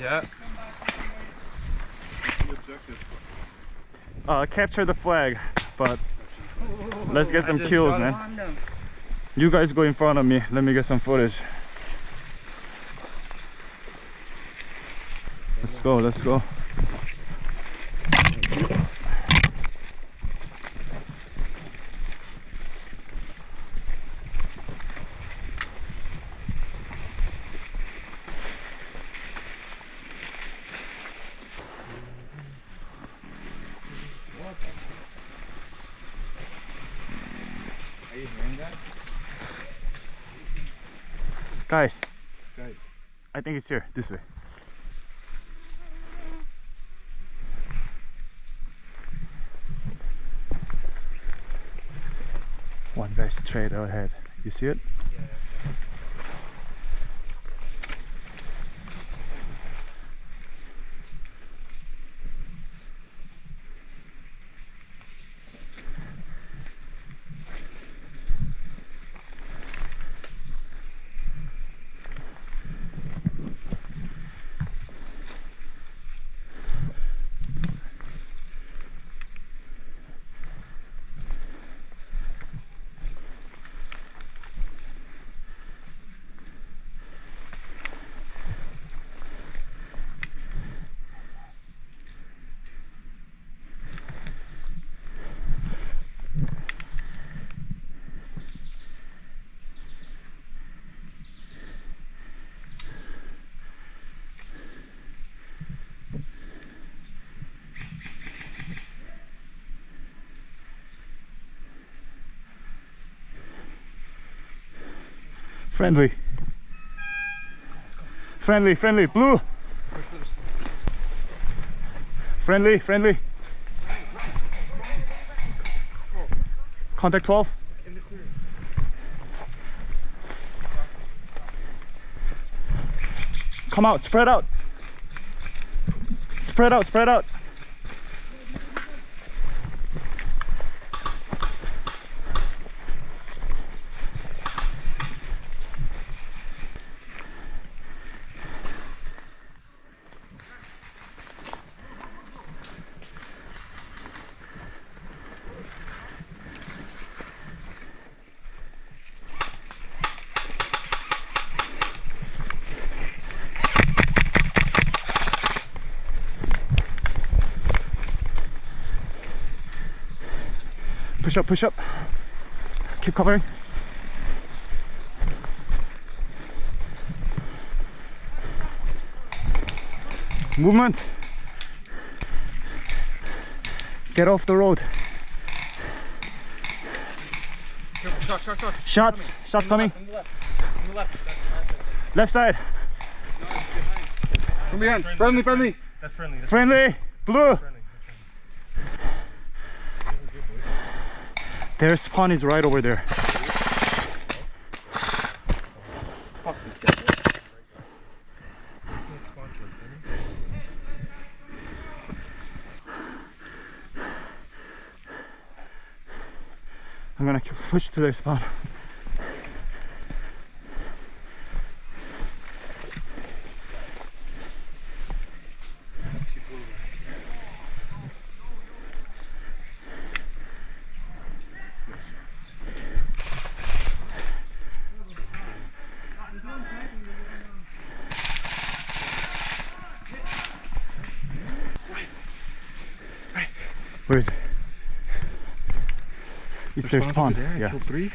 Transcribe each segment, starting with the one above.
Yeah. Capture the flag, but let's get some kills, man. You guys go in front of me. Let me get some footage. Let's go, let's go. Are you hearing that? Guys, I think it's here, this way. One guy straight ahead. You see it? Yeah. Friendly. Friendly, friendly, blue. Friendly, friendly. Contact 12. Come out, spread out. Spread out, spread out. Push up, push up. Keep covering. Movement. Get off the road. Shots. Shots coming. Left side. From behind. Friendly, friendly. That's friendly. Friendly. Blue. Their spawn is right over there. Fuck this guy. I'm gonna push to their spawn. Where is it? It's their spawn. Yeah. Kill 3.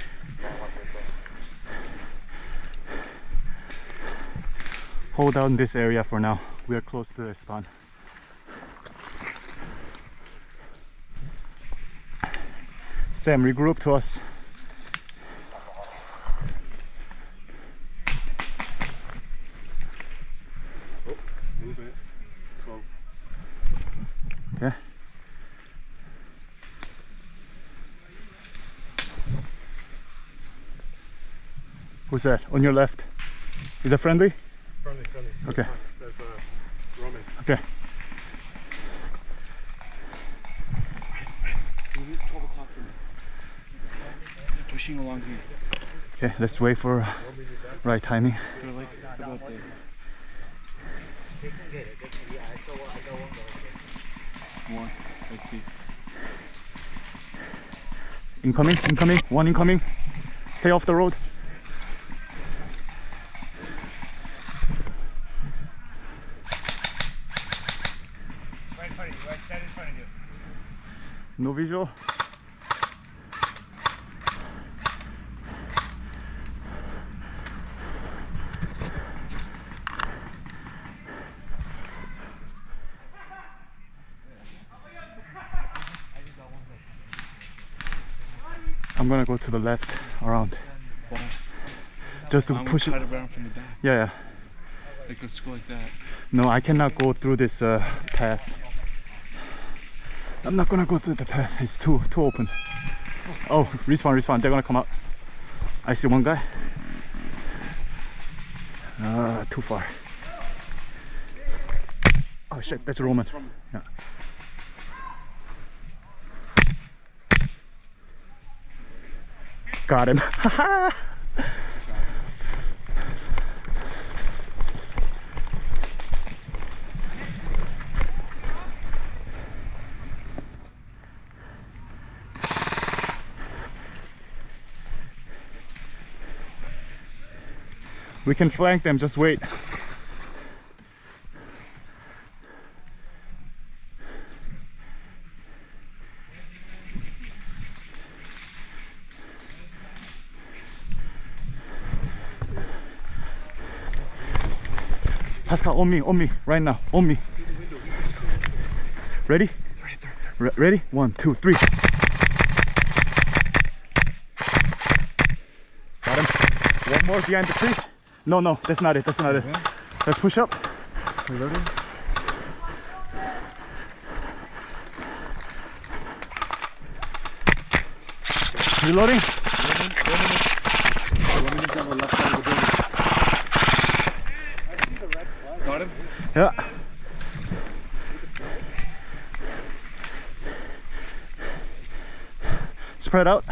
Hold down this area for now. We are close to their spawn. Sam, regroup to us. Oh, move it. 12. Okay. Who's that? On your left. Is that friendly? Friendly, friendly. Okay. That's Roman. Okay. 12 o'clock for me. Pushing along here. Okay, let's wait for right timing. They're like about there. They can get it. They can, yeah, I know one guy. More. Let's see. Incoming, incoming, one incoming. Stay off the road. Right in front of you, right stand in front of you. No visual. I'm gonna go to the left around. Just to push it. Cut around from the back. Yeah, yeah. Like let's go like that. No, I cannot go through this path. I'm not gonna go through the path. It's too open. Oh, respawn. They're gonna come out. I see one guy. Too far. Oh shit, that's Roman. Yeah. Got him. We can flank them, just wait. Pascal, on me, right now, on me. Ready? Ready? 1, 2, 3. Got him. One more behind the tree. No, that's not it. Let's push up. Reloading. Reloading. Got him? Yeah. Spread out.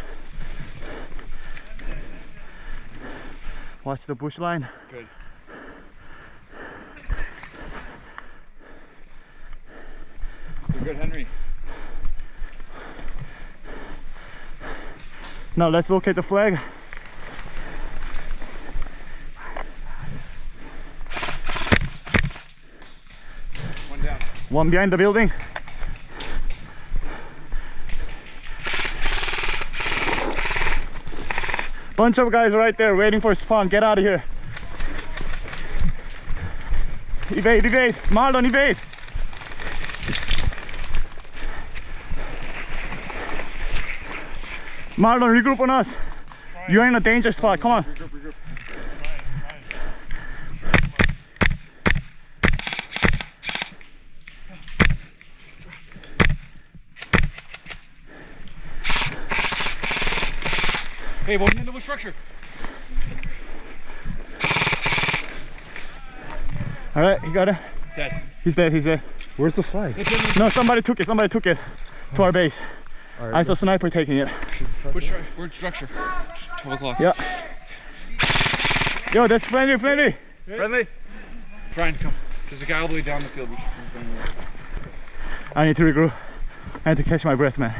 Watch the bush line. Good. You're good, Henry. Now let's locate the flag. One down. One behind the building. Bunch of guys right there waiting for spawn. Get out of here. Evade. Marlon, evade. Marlon, regroup on us. You're in a danger spot. Come on. Regroup. Hey, one in the structure. All right, he got it. Dead. He's dead. Where's the flag? No, somebody took it to our base. Right, I saw sniper taking it. Which structure? 12 o'clock. Yeah. Yo, that's friendly. Friendly? Brian, come. There's a guy all the way down the field. I need to regroup. I need to catch my breath, man.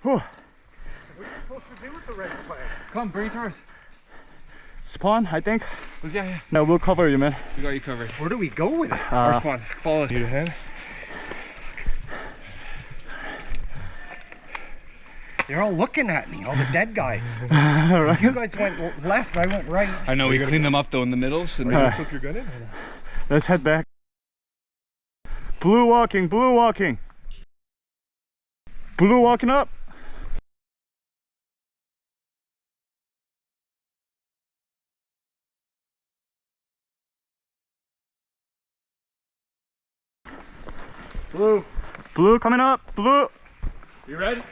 Whew. What are you supposed to do with the red flag? Come, bring it to us. Spawn, I think. Yeah. No, we'll cover you, man. We got you covered. Where do we go with it? Our spawn. Follow us. Need a hand? They're all looking at me, all the dead guys. Right. You guys went left, I went right. I know, we cleaned them up though in the middle. So Flip your gun in? Let's head back. Blue walking. Blue walking up. Blue coming up. Blue. You ready?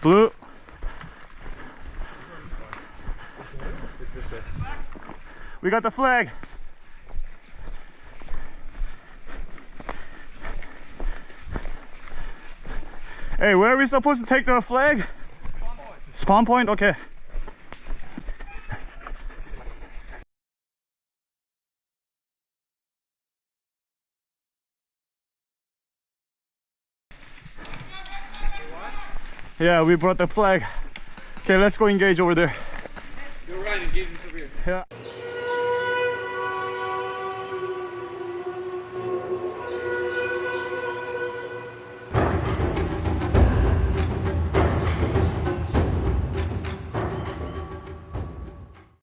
Blue. We got the flag. Hey, where are we supposed to take the flag? Spawn point? Okay. Yeah, we brought the flag. Okay, let's go engage over there. You're right, engagement over here. Yeah.